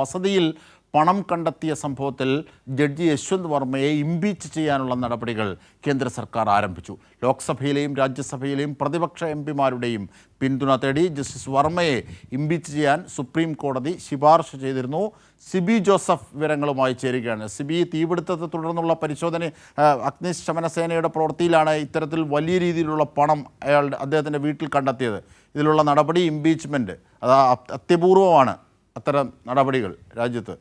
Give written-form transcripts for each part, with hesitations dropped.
വസതിയിൽ പണം കണ്ടെത്തിയ സംഭവത്തിൽ ജഡ്ജി യശ്വന്ത് വർമ്മയെ ഇംപീച്ച് ചെയ്യാനുള്ള നടപടികൾ കേന്ദ്ര സർക്കാർ ആരംഭിച്ചു. ലോക്സഭയിലെയും രാജ്യസഭയിലെയും പ്രതിപക്ഷ എംപിമാരുടെയും പിന്തുണ തേടി ജസ്റ്റിസ് വർമ്മയെ ഇംപീച്ച് ചെയ്യാൻ സുപ്രീം കോടതി ശുപാർശ ചെയ്തിരുന്നു. സിബി ജോസഫ് വിവരങ്ങളുമായി ചേരുകയാണ്. സിബി, തീപിടുത്തത്തെ തുടർന്നുള്ള പരിശോധന അഗ്നിശമന സേനയുടെ പ്രവൃത്തിയിലാണ് ഇത്തരത്തിൽ വലിയ രീതിയിലുള്ള പണം അദ്ദേഹത്തിൻ്റെ വീട്ടിൽ കണ്ടെത്തിയത്. ഇതിലുള്ള നടപടി ഇംപീച്ച്മെൻറ്റ് അത് അത്യപൂർവമാണ്. അത്തരം നടപടികൾ രാജ്യത്ത്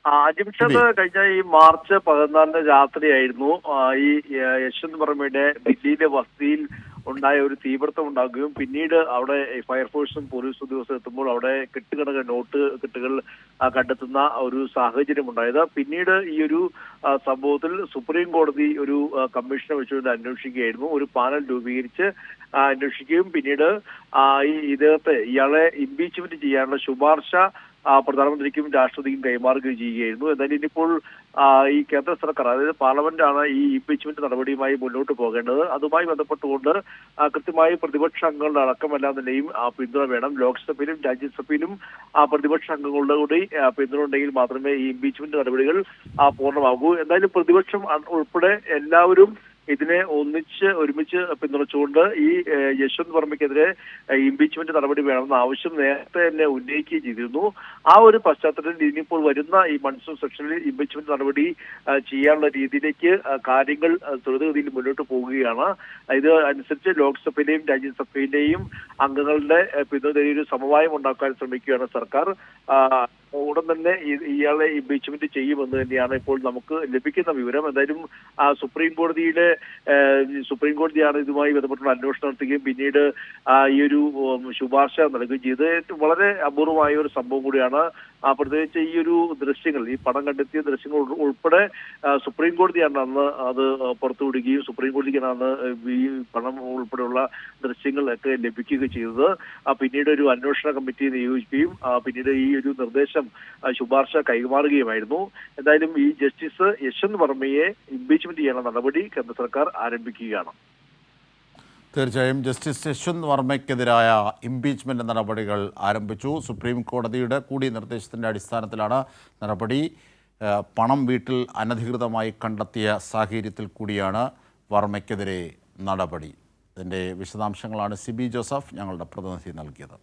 അജിംഷത് കഴിഞ്ഞ ഈ മാർച്ച് 14 രാത്രിയായിരുന്നു ഈ യശ്വന്ത് വർമ്മയുടെ ദില്ലിയിലെ വസതിയിൽ ഉണ്ടായ ഒരു തീപിടുത്തം ഉണ്ടാകുകയും പിന്നീട് അവിടെ ഫയർഫോഴ്സും പോലീസ് ഉദ്യോഗസ്ഥരും എത്തുമ്പോൾ അവിടെ കെട്ടുകണക്കിന് നോട്ട് കെട്ടുകൾ കണ്ടെത്തുന്ന ഒരു സാഹചര്യം ഉണ്ടായത്. പിന്നീട് ഈ ഒരു സംഭവത്തിൽ സുപ്രീം കോടതി ഒരു കമ്മീഷനെ വെച്ചുകൊണ്ട് അന്വേഷിക്കുകയായിരുന്നു. ഒരു പാനൽ രൂപീകരിച്ച് അന്വേഷിക്കുകയും പിന്നീട് ഇയാളെ ഇംപീച്ച്മെന്റ് ചെയ്യാനുള്ള ശുപാർശ പ്രധാനമന്ത്രിക്കും രാഷ്ട്രപതിക്കും കൈമാറുകയും ചെയ്യുകയായിരുന്നു. എന്തായാലും ഇനിയിപ്പോൾ ഈ കേന്ദ്ര സർക്കാർ, അതായത് പാർലമെന്റാണ് ഈ ഇംപീച്ച്മെന്റ് നടപടിയുമായി മുന്നോട്ട് പോകേണ്ടത്. അതുമായി ബന്ധപ്പെട്ടുകൊണ്ട് കൃത്യമായി പ്രതിപക്ഷ അംഗങ്ങളുടെ അടക്കമല്ലാ നിലയും പിന്തുണ വേണം. ലോക്സഭയിലും രാജ്യസഭയിലും പ്രതിപക്ഷ അംഗങ്ങളുടെ കൂടി പിന്തുണ ഉണ്ടെങ്കിൽ മാത്രമേ ഈ ഇംപീച്ച്മെന്റ് നടപടികൾ പൂർണ്ണമാകൂ. എന്തായാലും പ്രതിപക്ഷം ഉൾപ്പെടെ എല്ലാവരും ഇതിനെ ഒരുമിച്ച് പിന്തുണച്ചുകൊണ്ട് ഈ യശ്വന്ത് വർമ്മയ്ക്കെതിരെ ഇംപീച്ച്മെന്റ് നടപടി വേണമെന്ന ആവശ്യം നേരത്തെ തന്നെ ഉന്നയിക്കുകയും ചെയ്തിരുന്നു. ആ ഒരു പശ്ചാത്തലത്തിൽ ഇനിയിപ്പോൾ വരുന്ന ഈ മൺസൂൺ സെക്ഷനിൽ ഇംപീച്ച്മെന്റ് നടപടി ചെയ്യാനുള്ള രീതിയിലേക്ക് കാര്യങ്ങൾ ത്വരിതഗതിയിൽ മുന്നോട്ട് പോവുകയാണ്. ഇത് അനുസരിച്ച് ലോക്സഭയിലെയും രാജ്യസഭയിലെയും അംഗങ്ങളുടെ പിന്തുണ ഒരു സമവായം ഉണ്ടാക്കാൻ ശ്രമിക്കുകയാണ് സർക്കാർ. ഉടൻ തന്നെ ഇയാളെ ഇംപീച്ച്മെന്റ് ചെയ്യുമെന്ന് തന്നെയാണ് ഇപ്പോൾ നമുക്ക് ലഭിക്കുന്ന വിവരം. എന്തായാലും സുപ്രീം കോടതിയാണ് ഇതുമായി ബന്ധപ്പെട്ടുള്ള അന്വേഷണം നടത്തുകയും പിന്നീട് ഈ ഒരു ശുപാർശ നൽകുകയും ചെയ്ത് വളരെ അപൂർവമായ ഒരു സംഭവം കൂടിയാണ്. പ്രത്യേകിച്ച് ഈ ഒരു ദൃശ്യങ്ങൾ, ഈ പണം കണ്ടെത്തിയ ദൃശ്യങ്ങൾ ഉൾപ്പെടെ സുപ്രീം കോടതിയാണ് അന്ന് അത് പുറത്തുവിടുകയും സുപ്രീം കോടതിക്കാണ് അന്ന് ഈ പണം ഉൾപ്പെടെയുള്ള ദൃശ്യങ്ങളൊക്കെ ലഭിക്കുകയും ചെയ്തത്. പിന്നീട് ഒരു അന്വേഷണ കമ്മിറ്റി നിയോഗിക്കുകയും പിന്നീട് ഈ ഒരു നിർദ്ദേശം ശുപാർശ കൈമാറുകയുമായിരുന്നു. എന്തായാലും ഈ ജസ്റ്റിസ് യശ്വന്ത് വർമ്മയെ ഇംപീച്ച്മെന്റ് ചെയ്യാനുള്ള നടപടി കേന്ദ്ര സർക്കാർ ആരംഭിക്കുകയാണ്. തീർച്ചയായും ജസ്റ്റിസ് യശ്വന്ത് വർമ്മയ്ക്കെതിരായ ഇംപീച്ച്മെൻറ്റ് നടപടികൾ ആരംഭിച്ചു. സുപ്രീം കോടതിയുടെ കൂടി നിർദ്ദേശത്തിൻ്റെ അടിസ്ഥാനത്തിലാണ് നടപടി. പണം വീട്ടിൽ അനധികൃതമായി കണ്ടെത്തിയ സാഹചര്യത്തിൽ കൂടിയാണ് വർമ്മയ്ക്കെതിരെ നടപടി. ഇതിൻ്റെ വിശദാംശങ്ങളാണ് സിബി ജോസഫ് ഞങ്ങളുടെ പ്രതിനിധി നൽകിയത്.